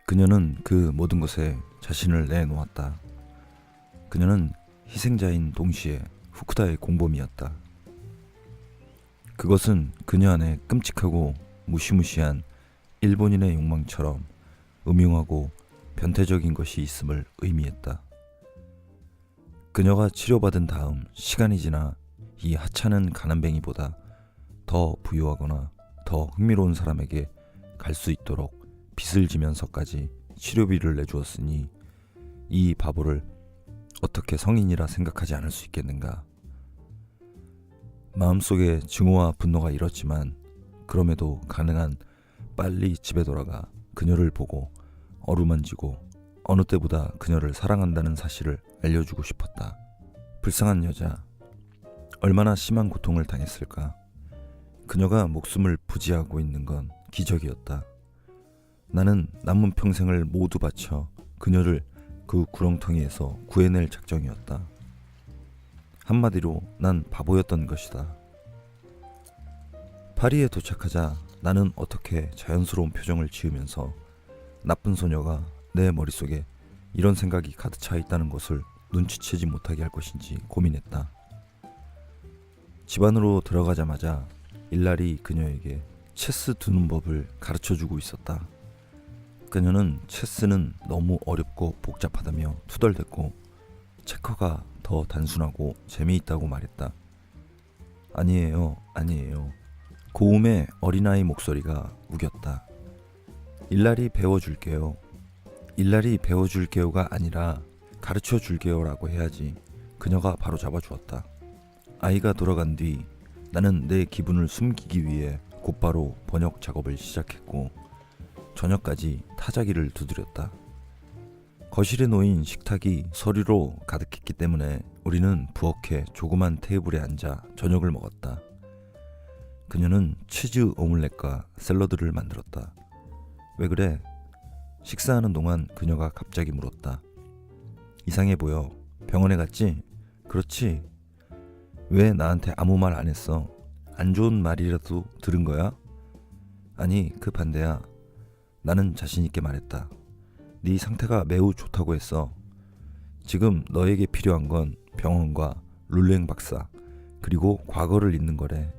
그녀는 그 모든 것에 자신을 내놓았다. 그녀는 희생자인 동시에 후쿠다의 공범이었다. 그것은 그녀 안에 끔찍하고 무시무시한 일본인의 욕망처럼 음흉하고 변태적인 것이 있음을 의미했다. 그녀가 치료받은 다음 시간이 지나 이 하찮은 가난뱅이보다 더 부유하거나 더 흥미로운 사람에게 갈 수 있도록 빚을 지면서까지 치료비를 내주었으니 이 바보를 어떻게 성인이라 생각하지 않을 수 있겠는가. 마음속에 증오와 분노가 일었지만 그럼에도 가능한 빨리 집에 돌아가 그녀를 보고 어루만지고 어느 때보다 그녀를 사랑한다는 사실을 알려주고 싶었다. 불쌍한 여자, 얼마나 심한 고통을 당했을까. 그녀가 목숨을 부지하고 있는 건 기적이었다. 나는 남은 평생을 모두 바쳐 그녀를 그 구렁텅이에서 구해낼 작정이었다. 한마디로 난 바보였던 것이다. 파리에 도착하자 나는 어떻게 자연스러운 표정을 지으면서 나쁜 소녀가 내 머릿속에 이런 생각이 가득 차 있다는 것을 눈치채지 못하게 할 것인지 고민했다. 집 안으로 들어가자마자 일날이 그녀에게 체스 두는 법을 가르쳐주고 있었다. 그녀는 체스는 너무 어렵고 복잡하다며 투덜댔고 체커가 더 단순하고 재미있다고 말했다. 아니에요, 아니에요. 고음의 어린아이 목소리가 우겼다. 일날이 배워줄게요. 일날이 배워줄게요가 아니라 가르쳐줄게요라고 해야지. 그녀가 바로 잡아주었다. 아이가 돌아간 뒤 나는 내 기분을 숨기기 위해 곧바로 번역 작업을 시작했고 저녁까지 타자기를 두드렸다. 거실에 놓인 식탁이 서류로 가득했기 때문에 우리는 부엌의 조그만 테이블에 앉아 저녁을 먹었다. 그녀는 치즈 오믈렛과 샐러드를 만들었다. 왜 그래? 식사하는 동안 그녀가 갑자기 물었다. 이상해 보여. 병원에 갔지? 그렇지. 왜 나한테 아무 말 안 했어? 안 좋은 말이라도 들은 거야? 아니, 그 반대야. 나는 자신 있게 말했다. 네 상태가 매우 좋다고 했어. 지금 너에게 필요한 건 병원과 룰랭 박사 그리고 과거를 잊는 거래.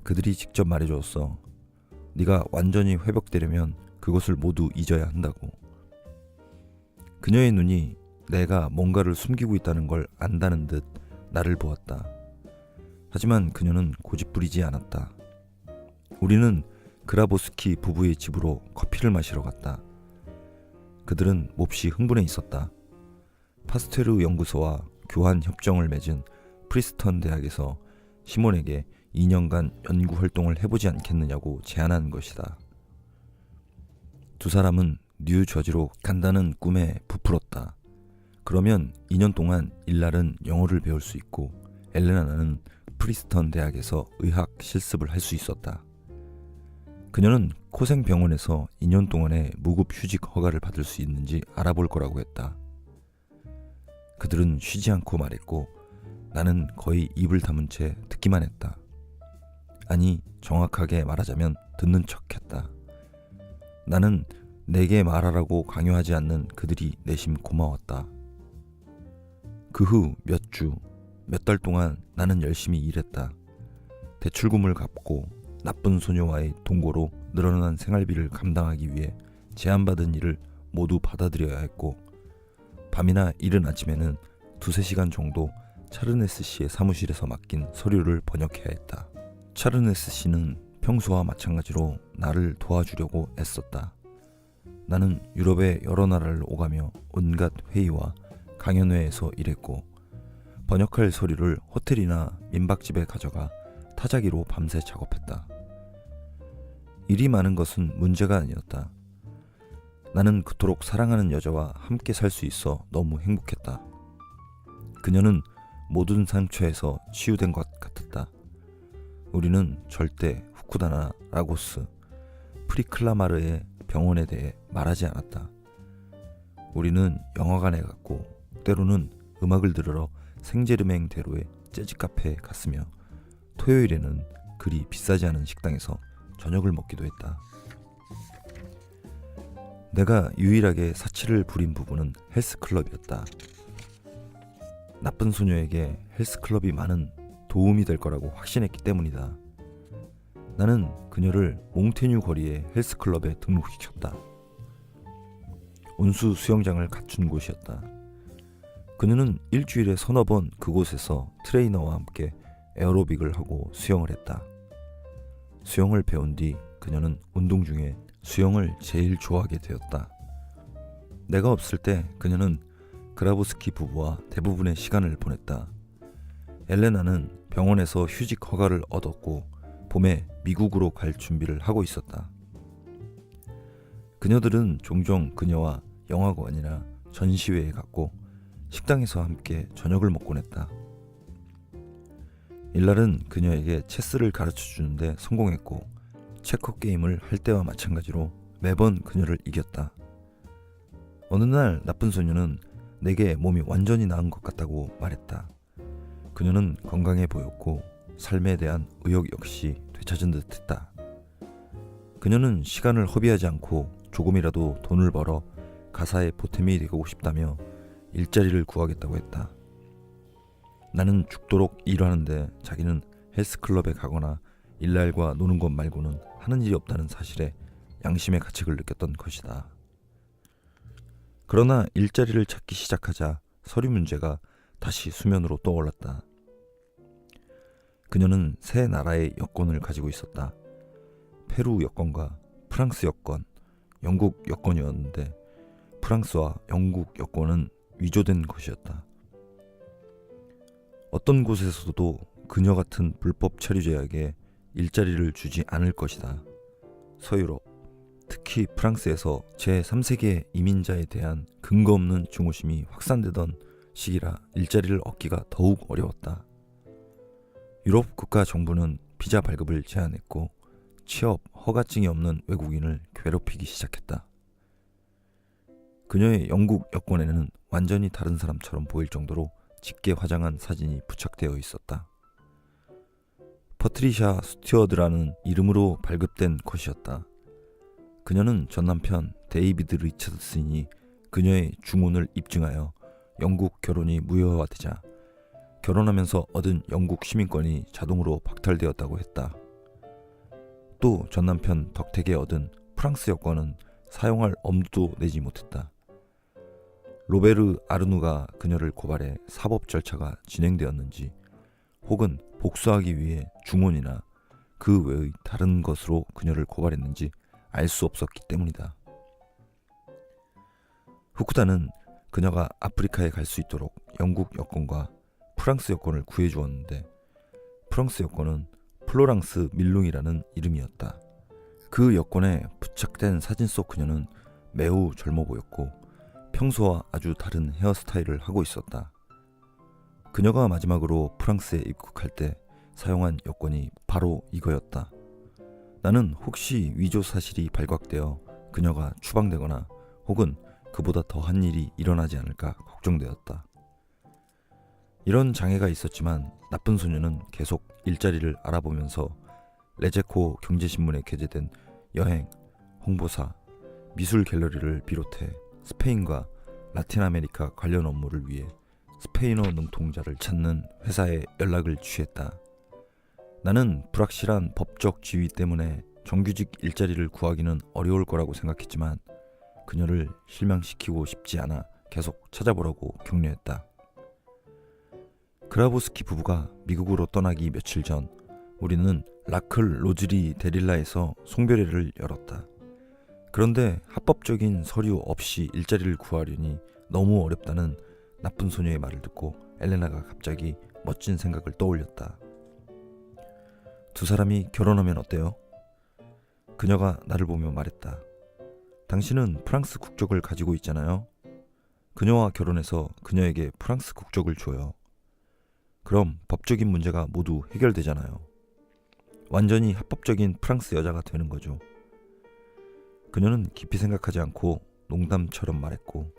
그들이 직접 말해줬어. 네가 완전히 회복되려면 그것을 모두 잊어야 한다고. 그녀의 눈이 내가 뭔가를 숨기고 있다는 걸 안다는 듯 나를 보았다. 하지만 그녀는 고집부리지 않았다. 우리는 그라보스키 부부의 집으로 커피를 마시러 갔다. 그들은 몹시 흥분해 있었다. 파스테르 연구소와 교환 협정을 맺은 프리스턴 대학에서 시몬에게 2년간 연구 활동을 해보지 않겠느냐고 제안한 것이다. 두 사람은 뉴저지로 간다는 꿈에 부풀었다. 그러면 2년 동안 일날은 영어를 배울 수 있고 엘레나는 프리스턴 대학에서 의학 실습을 할 수 있었다. 그녀는 코생병원에서 2년 동안의 무급 휴직 허가를 받을 수 있는지 알아볼 거라고 했다. 그들은 쉬지 않고 말했고 나는 거의 입을 다문 채 듣기만 했다. 아니, 정확하게 말하자면 듣는 척했다. 나는 내게 말하라고 강요하지 않는 그들이 내심 고마웠다. 그 후 몇 주, 몇 달 동안 나는 열심히 일했다. 대출금을 갚고 나쁜 소녀와의 동거로 늘어난 생활비를 감당하기 위해 제안받은 일을 모두 받아들여야 했고 밤이나 이른 아침에는 2~3시간 정도 차르네스 씨의 사무실에서 맡긴 서류를 번역해야 했다. 차르네스 씨는 평소와 마찬가지로 나를 도와주려고 애썼다. 나는 유럽의 여러 나라를 오가며 온갖 회의와 강연회에서 일했고 번역할 서류를 호텔이나 민박집에 가져가 타자기로 밤새 작업했다. 일이 많은 것은 문제가 아니었다. 나는 그토록 사랑하는 여자와 함께 살 수 있어 너무 행복했다. 그녀는 모든 상처에서 치유된 것 같았다. 우리는 절대 후쿠다나 라고스, 프리클라마르의 병원에 대해 말하지 않았다. 우리는 영화관에 갔고 때로는 음악을 들으러 생제르맹대로의 재즈 카페에 갔으며 토요일에는 그리 비싸지 않은 식당에서 저녁을 먹기도 했다. 내가 유일하게 사치를 부린 부분은 헬스클럽이었다. 나쁜 소녀에게 헬스클럽이 많은 도움이 될 거라고 확신했기 때문이다. 나는 그녀를 몽테뉴 거리의 헬스클럽에 등록시켰다. 온수 수영장을 갖춘 곳이었다. 그녀는 일주일에 서너 번 그곳에서 트레이너와 함께 에어로빅을 하고 수영을 했다. 수영을 배운 뒤 그녀는 운동 중에 수영을 제일 좋아하게 되었다. 내가 없을 때 그녀는 그라보스키 부부와 대부분의 시간을 보냈다. 엘레나는 병원에서 휴직 허가를 얻었고 봄에 미국으로 갈 준비를 하고 있었다. 그녀들은 종종 그녀와 영화관이나 전시회에 갔고 식당에서 함께 저녁을 먹곤 했다. 일날은 그녀에게 체스를 가르쳐 주는데 성공했고 체커 게임을 할 때와 마찬가지로 매번 그녀를 이겼다. 어느 날 나쁜 소녀는 내게 몸이 완전히 나은 것 같다고 말했다. 그녀는 건강해 보였고 삶에 대한 의욕 역시 되찾은 듯 했다. 그녀는 시간을 허비하지 않고 조금이라도 돈을 벌어 가사에 보탬이 되고 싶다며 일자리를 구하겠다고 했다. 나는 죽도록 일하는데 자기는 헬스클럽에 가거나 일날과 노는 것 말고는 하는 일이 없다는 사실에 양심의 가책을 느꼈던 것이다. 그러나 일자리를 찾기 시작하자 서류 문제가 다시 수면으로 떠올랐다. 그녀는 세 나라의 여권을 가지고 있었다. 페루 여권과 프랑스 여권, 영국 여권이었는데 프랑스와 영국 여권은 위조된 것이었다. 어떤 곳에서도 그녀 같은 불법 체류자에게 일자리를 주지 않을 것이다. 서유럽, 특히 프랑스에서 제3세계 이민자에 대한 근거 없는 증오심이 확산되던 시기라 일자리를 얻기가 더욱 어려웠다. 유럽 국가 정부는 비자 발급을 제한했고 취업 허가증이 없는 외국인을 괴롭히기 시작했다. 그녀의 영국 여권에는 완전히 다른 사람처럼 보일 정도로 짙게 화장한 사진이 부착되어 있었다. 퍼트리샤 스튜어드라는 이름으로 발급된 것이었다. 그녀는 전 남편 데이비드 리처드슨이 그녀의 중혼을 입증하여 영국 결혼이 무효화되자 결혼하면서 얻은 영국 시민권이 자동으로 박탈되었다고 했다. 또 전 남편 덕택에 얻은 프랑스 여권은 사용할 엄두도 내지 못했다. 로베르 아르누가 그녀를 고발해 사법 절차가 진행되었는지 혹은 복수하기 위해 중혼이나 그 외의 다른 것으로 그녀를 고발했는지 알 수 없었기 때문이다. 후쿠다는 그녀가 아프리카에 갈 수 있도록 영국 여권과 프랑스 여권을 구해주었는데 프랑스 여권은 플로랑스 밀룽이라는 이름이었다. 그 여권에 부착된 사진 속 그녀는 매우 젊어 보였고 평소와 아주 다른 헤어스타일을 하고 있었다. 그녀가 마지막으로 프랑스에 입국할 때 사용한 여권이 바로 이거였다. 나는 혹시 위조 사실이 발각되어 그녀가 추방되거나 혹은 그보다 더한 일이 일어나지 않을까 걱정되었다. 이런 장애가 있었지만 나쁜 소녀는 계속 일자리를 알아보면서 레제코 경제신문에 게재된 여행, 홍보사, 미술 갤러리를 비롯해 스페인과 라틴 아메리카 관련 업무를 위해 스페인어 능통자를 찾는 회사에 연락을 취했다. 나는 불확실한 법적 지위 때문에 정규직 일자리를 구하기는 어려울 거라고 생각했지만 그녀를 실망시키고 싶지 않아 계속 찾아보라고 격려했다. 그라보스키 부부가 미국으로 떠나기 며칠 전 우리는 라클 로즈리 데릴라에서 송별회를 열었다. 그런데 합법적인 서류 없이 일자리를 구하려니 너무 어렵다는 나쁜 소녀의 말을 듣고 엘레나가 갑자기 멋진 생각을 떠올렸다. 두 사람이 결혼하면 어때요? 그녀가 나를 보며 말했다. 당신은 프랑스 국적을 가지고 있잖아요. 그녀와 결혼해서 그녀에게 프랑스 국적을 줘요. 그럼 법적인 문제가 모두 해결되잖아요. 완전히 합법적인 프랑스 여자가 되는 거죠. 그녀는 깊이 생각하지 않고 농담처럼 말했고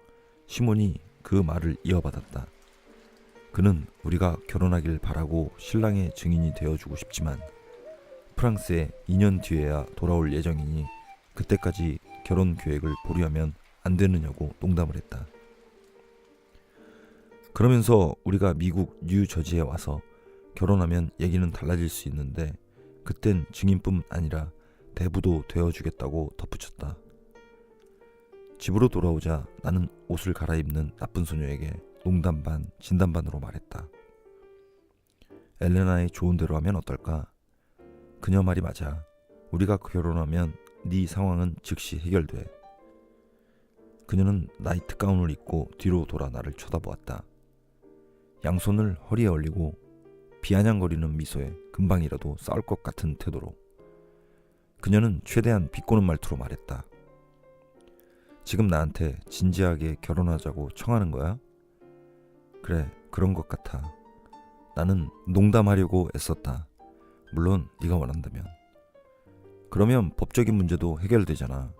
시몬이 그 말을 이어받았다. 그는 우리가 결혼하길 바라고 신랑의 증인이 되어주고 싶지만 프랑스에 2년 뒤에야 돌아올 예정이니 그때까지 결혼 계획을 보류하면 안 되느냐고 농담을 했다. 그러면서 우리가 미국 뉴저지에 와서 결혼하면 얘기는 달라질 수 있는데 그땐 증인뿐 아니라 대부도 되어주겠다고 덧붙였다. 집으로 돌아오자 나는 옷을 갈아입는 나쁜 소녀에게 농담 반 진담 반으로 말했다. 엘레나의 좋은 대로 하면 어떨까? 그녀 말이 맞아. 우리가 결혼하면 네 상황은 즉시 해결돼. 그녀는 나이트 가운을 입고 뒤로 돌아 나를 쳐다보았다. 양손을 허리에 올리고 비아냥거리는 미소에 금방이라도 싸울 것 같은 태도로. 그녀는 최대한 비꼬는 말투로 말했다. 지금 나한테 진지하게 결혼하자고 청하는 거야? 그래, 그런 것 같아. 나는 농담하려고 애썼다. 물론 네가 원한다면. 그러면 법적인 문제도 해결되잖아.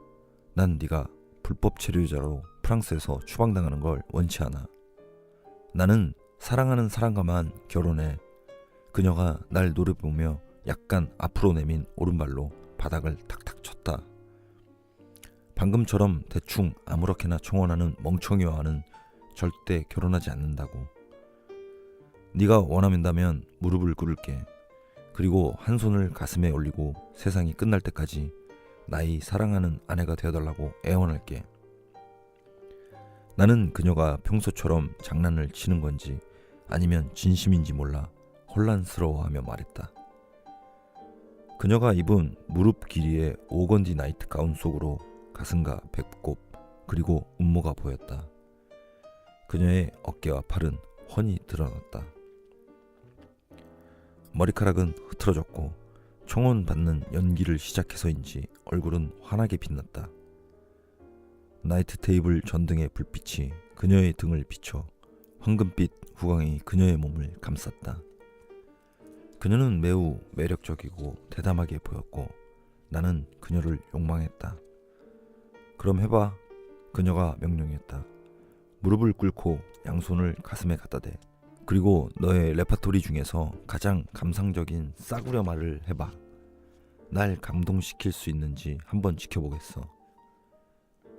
난 네가 불법 체류자로 프랑스에서 추방당하는 걸 원치 않아. 나는 사랑하는 사람과만 결혼해. 그녀가 날 노려보며 약간 앞으로 내민 오른발로 바닥을 탁탁 쳤다. 방금처럼 대충 아무렇게나 청혼하는 멍청이와는 절대 결혼하지 않는다고. 네가 원한다면 무릎을 꿇을게. 그리고 한 손을 가슴에 올리고 세상이 끝날 때까지 나의 사랑하는 아내가 되어달라고 애원할게. 나는 그녀가 평소처럼 장난을 치는 건지 아니면 진심인지 몰라 혼란스러워하며 말했다. 그녀가 입은 무릎 길이의 오건디 나이트 가운 속으로 가슴과 배꼽 그리고 음모가 보였다. 그녀의 어깨와 팔은 훤히 드러났다. 머리카락은 흐트러졌고 청혼받는 연기를 시작해서인지 얼굴은 환하게 빛났다. 나이트 테이블 전등의 불빛이 그녀의 등을 비춰 황금빛 후광이 그녀의 몸을 감쌌다. 그녀는 매우 매력적이고 대담하게 보였고 나는 그녀를 욕망했다. 그럼 해봐. 그녀가 명령했다. 무릎을 꿇고 양손을 가슴에 갖다 대. 그리고 너의 레파토리 중에서 가장 감상적인 싸구려 말을 해봐. 날 감동시킬 수 있는지 한번 지켜보겠어.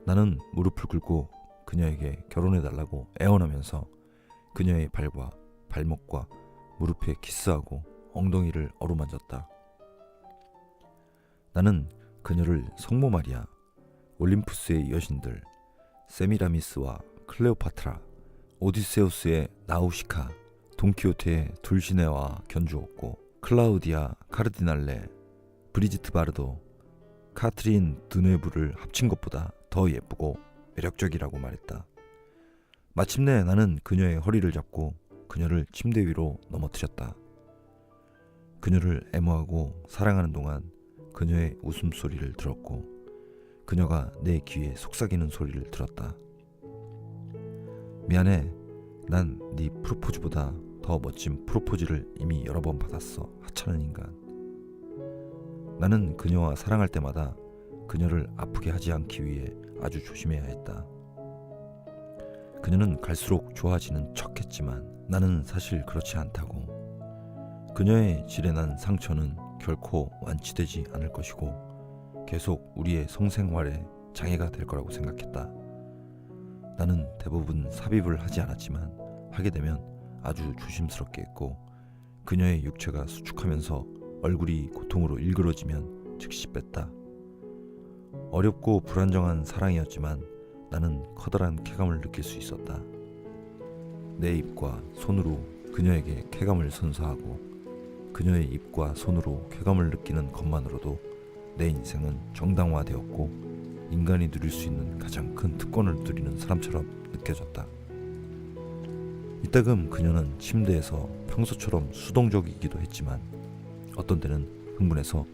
나는 무릎을 꿇고 그녀에게 결혼해달라고 애원하면서 그녀의 발과 발목과 무릎에 키스하고 엉덩이를 어루만졌다. 나는 그녀를 성모 마리아, 올림푸스의 여신들, 세미라미스와 클레오파트라, 오디세우스의 나우시카, 돈키호테의 둘시네와 견주었고 클라우디아 카르디날레, 브리지트 바르도, 카트린 드네브를 합친 것보다 더 예쁘고 매력적이라고 말했다. 마침내 나는 그녀의 허리를 잡고 그녀를 침대 위로 넘어뜨렸다. 그녀를 애무하고 사랑하는 동안 그녀의 웃음소리를 들었고 그녀가 내 귀에 속삭이는 소리를 들었다. 미안해. 난 네 프로포즈보다 더 멋진 프로포즈를 이미 여러 번 받았어. 하찮은 인간. 나는 그녀와 사랑할 때마다 그녀를 아프게 하지 않기 위해 아주 조심해야 했다. 그녀는 갈수록 좋아지는 척했지만 나는 사실 그렇지 않다고. 그녀의 질에 난 상처는 결코 완치되지 않을 것이고 계속 우리의 성생활에 장애가 될 거라고 생각했다. 나는 대부분 삽입을 하지 않았지만 하게 되면 아주 조심스럽게 했고 그녀의 육체가 수축하면서 얼굴이 고통으로 일그러지면 즉시 뺐다. 어렵고 불안정한 사랑이었지만 나는 커다란 쾌감을 느낄 수 있었다. 내 입과 손으로 그녀에게 쾌감을 선사하고 그녀의 입과 손으로 쾌감을 느끼는 것만으로도 내 인생은 정당화되었고 인간이 누릴 수 있는 가장 큰 특권을 누리는 사람처럼 느껴졌다. 이따금 그녀는 침대에서 평소처럼 수동적이기도 했지만 어떤 때는 흥분해서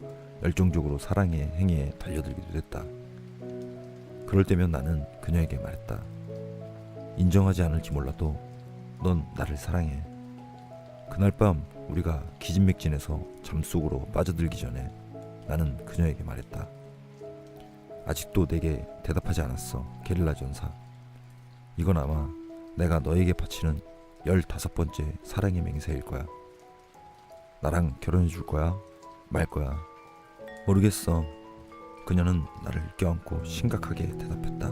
열정적으로 사랑의 행위에 달려들기도 했다. 그럴 때면 나는 그녀에게 말했다. 인정하지 않을지 몰라도 넌 나를 사랑해. 그날 밤 우리가 기진맥진해서 잠속으로 빠져들기 전에 나는 그녀에게 말했다. 아직도 내게 대답하지 않았어. 게릴라 전사. 이건 아마 내가 너에게 바치는 15번째 사랑의 맹세일 거야. 나랑 결혼해 줄 거야? 말 거야? 모르겠어. 그녀는 나를 껴안고 심각하게 대답했다.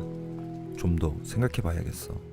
좀 더 생각해봐야겠어.